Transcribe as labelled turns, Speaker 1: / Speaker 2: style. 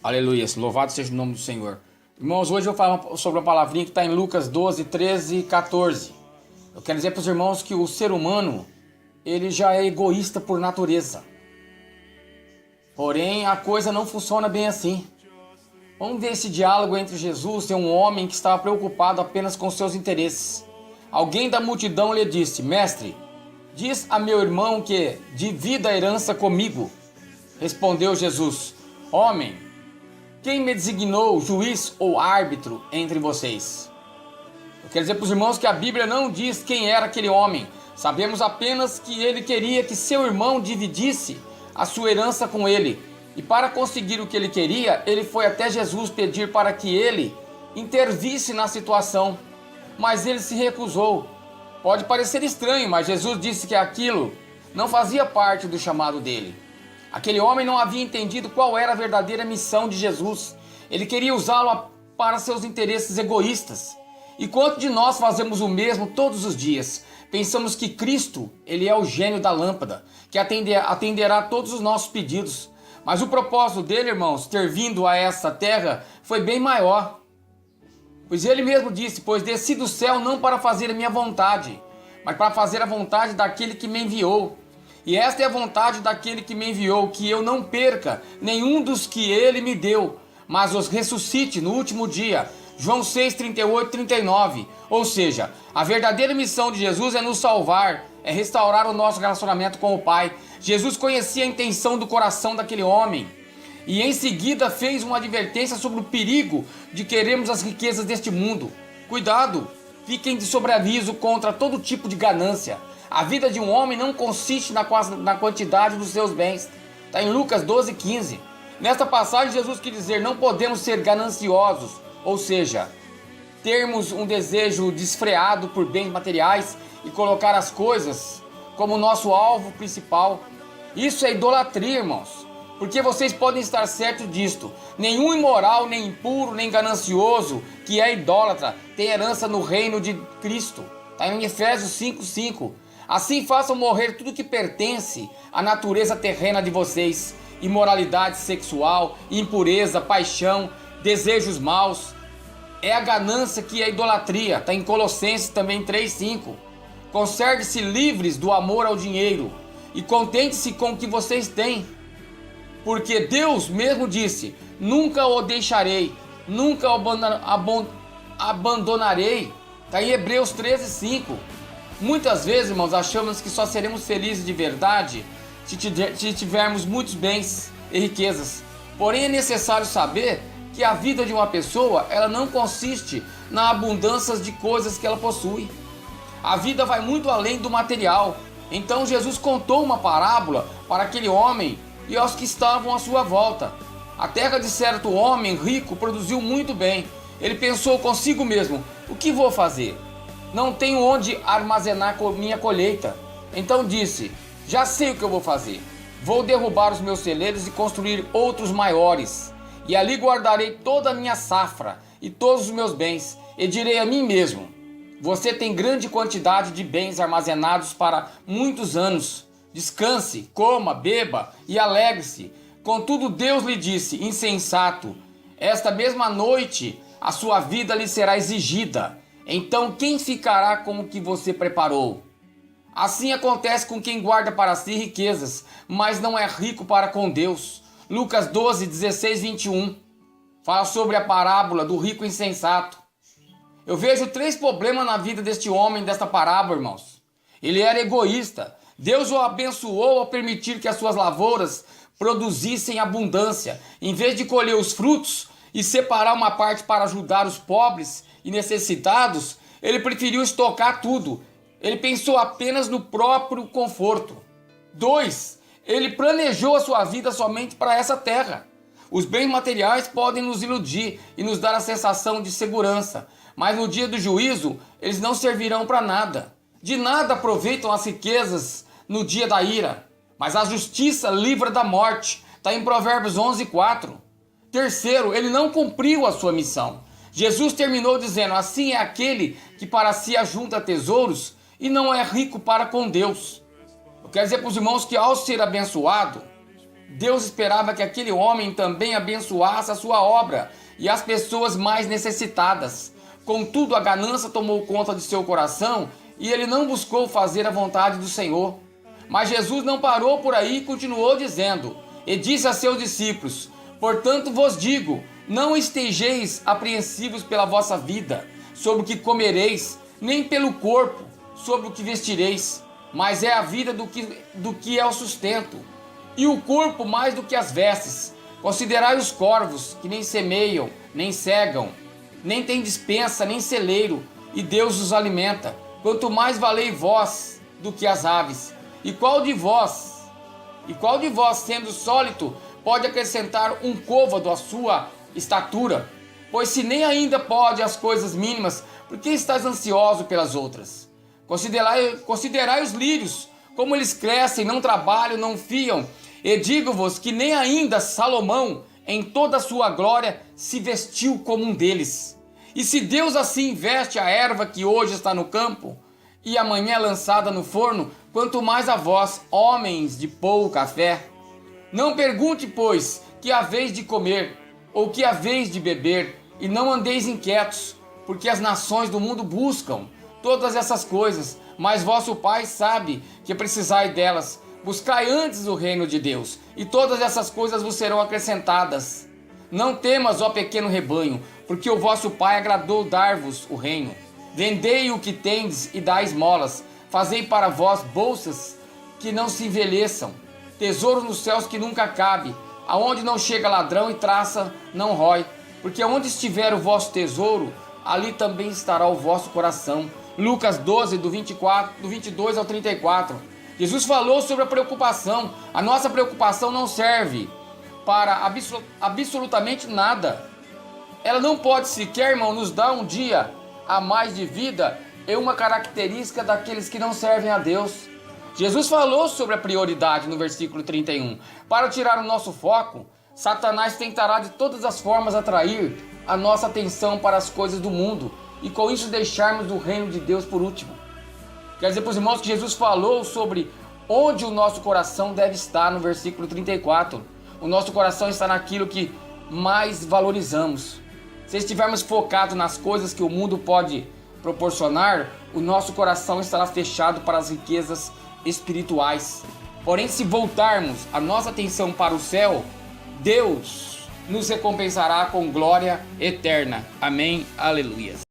Speaker 1: Aleluia, louvado seja o nome do Senhor. Irmãos, hoje eu falo sobre uma palavrinha que está em Lucas 12, 13 e 14. Eu quero dizer para os irmãos que o ser humano, ele já é egoísta por natureza. Porém, a coisa não funciona bem assim. Vamos ver esse diálogo entre Jesus e um homem que estava preocupado apenas com seus interesses. Alguém da multidão lhe disse: Mestre, diz a meu irmão que divida a herança comigo. Respondeu Jesus: Homem, quem me designou juiz ou árbitro entre vocês? Eu quero dizer para os irmãos que a Bíblia não diz quem era aquele homem. Sabemos apenas que ele queria que seu irmão dividisse a sua herança com ele. E para conseguir o que ele queria, ele foi até Jesus pedir para que ele intervisse na situação. Mas ele se recusou. Pode parecer estranho, mas Jesus disse que aquilo não fazia parte do chamado dele. Aquele homem não havia entendido qual era a verdadeira missão de Jesus. Ele queria usá-lo para seus interesses egoístas. E quanto de nós fazemos o mesmo todos os dias? Pensamos que Cristo, ele é o gênio da lâmpada, que atenderá a todos os nossos pedidos. Mas o propósito dele, irmãos, ter vindo a essa terra foi bem maior. Pois ele mesmo disse: pois desci do céu não para fazer a minha vontade, mas para fazer a vontade daquele que me enviou. E esta é a vontade daquele que me enviou, que eu não perca nenhum dos que ele me deu, mas os ressuscite no último dia. João 6, 38, 39. Ou seja, a verdadeira missão de Jesus é nos salvar, é restaurar o nosso relacionamento com o Pai. Jesus conhecia a intenção do coração daquele homem e em seguida fez uma advertência sobre o perigo de querermos as riquezas deste mundo. Cuidado, fiquem de sobreaviso contra todo tipo de ganância. A vida de um homem não consiste na quantidade dos seus bens. Está em Lucas 12, 15. Nesta passagem, Jesus quer dizer: não podemos ser gananciosos, ou seja, termos um desejo desfreado por bens materiais e colocar as coisas como nosso alvo principal. Isso é idolatria, irmãos. Porque vocês podem estar certos disto: nenhum imoral, nem impuro, nem ganancioso que é idólatra tem herança no reino de Cristo. Está em Efésios 5:5. Assim façam morrer tudo que pertence à natureza terrena de vocês: imoralidade sexual, impureza, paixão, desejos maus. É a ganância que é idolatria. Está em Colossenses também 3:5. Conserve-se livres do amor ao dinheiro e contente-se com o que vocês têm. Porque Deus mesmo disse: nunca o deixarei, nunca o abandonarei. Está em Hebreus 13:5. Muitas vezes, irmãos, achamos que só seremos felizes de verdade se tivermos muitos bens e riquezas. Porém, é necessário saber que a vida de uma pessoa, ela não consiste na abundância de coisas que ela possui. A vida vai muito além do material. Então Jesus contou uma parábola para aquele homem e aos que estavam à sua volta. A terra de certo homem rico produziu muito bem. Ele pensou consigo mesmo: o que vou fazer? Não tenho onde armazenar minha colheita. Então disse: já sei o que eu vou fazer. Vou derrubar os meus celeiros e construir outros maiores. E ali guardarei toda a minha safra e todos os meus bens. E direi a mim mesmo: você tem grande quantidade de bens armazenados para muitos anos. Descanse, coma, beba e alegre-se. Contudo, Deus lhe disse: insensato, esta mesma noite a sua vida lhe será exigida. Então quem ficará com o que você preparou? Assim acontece com quem guarda para si riquezas, mas não é rico para com Deus. Lucas 12, 16, 21. Fala sobre a parábola do rico insensato. Eu vejo 3 problemas na vida deste homem, desta parábola, irmãos. Ele era egoísta. Deus o abençoou ao permitir que as suas lavouras produzissem abundância. Em vez de colher os frutos e separar uma parte para ajudar os pobres e necessitados, ele preferiu estocar tudo. Ele pensou apenas no próprio conforto. 2. Ele planejou a sua vida somente para essa terra. Os bens materiais podem nos iludir e nos dar a sensação de segurança, mas no dia do juízo, eles não servirão para nada. De nada aproveitam as riquezas no dia da ira, mas a justiça livra da morte. Está em Provérbios 11:4. 3. Ele não cumpriu a sua missão. Jesus terminou dizendo: assim é aquele que para si ajunta tesouros e não é rico para com Deus. Eu quero dizer para os irmãos que ao ser abençoado, Deus esperava que aquele homem também abençoasse a sua obra e as pessoas mais necessitadas. Contudo, a ganância tomou conta de seu coração e ele não buscou fazer a vontade do Senhor. Mas Jesus não parou por aí e continuou dizendo, e disse a seus discípulos, portanto vos digo, não estejeis apreensivos pela vossa vida, sobre o que comereis, nem pelo corpo, sobre o que vestireis, mas é a vida do que é o sustento, e o corpo mais do que as vestes. Considerai os corvos, que nem semeiam, nem cegam, nem têm despensa, nem celeiro, e Deus os alimenta. Quanto mais valei vós do que as aves. E qual de vós, sendo sólido, pode acrescentar um côvado à sua estatura? Pois se nem ainda pode as coisas mínimas, por que estás ansioso pelas outras? Considerai os lírios, como eles crescem, não trabalham, não fiam. E digo-vos que nem ainda Salomão, em toda a sua glória, se vestiu como um deles. E se Deus assim veste a erva que hoje está no campo, e amanhã é lançada no forno, quanto mais a vós, homens de pouca fé. Não pergunte, pois, que haveis de comer, ou que haveis de beber, e não andeis inquietos, porque as nações do mundo buscam todas essas coisas, mas vosso Pai sabe que precisai delas. Buscai antes o reino de Deus, e todas essas coisas vos serão acrescentadas. Não temas, ó pequeno rebanho, porque o vosso Pai agradou dar-vos o reino. Vendei o que tendes e dai esmolas. Fazei para vós bolsas que não se envelheçam, tesouros nos céus que nunca cabe, aonde não chega ladrão e traça não rói. Porque onde estiver o vosso tesouro, ali também estará o vosso coração. Lucas 12, do 22 ao 34. Jesus falou sobre a preocupação. A nossa preocupação não serve para absolutamente nada. Ela não pode sequer, irmão, nos dar um dia a mais de vida. É uma característica daqueles que não servem a Deus. Jesus falou sobre a prioridade no versículo 31. Para tirar o nosso foco, Satanás tentará de todas as formas atrair a nossa atenção para as coisas do mundo e com isso deixarmos o reino de Deus por último. Quer dizer para os irmãos que Jesus falou sobre onde o nosso coração deve estar no versículo 34. O nosso coração está naquilo que mais valorizamos. Se estivermos focados nas coisas que o mundo pode proporcionar, o nosso coração estará fechado para as riquezas espirituais. Porém, se voltarmos a nossa atenção para o céu, Deus nos recompensará com glória eterna. Amém. Aleluia.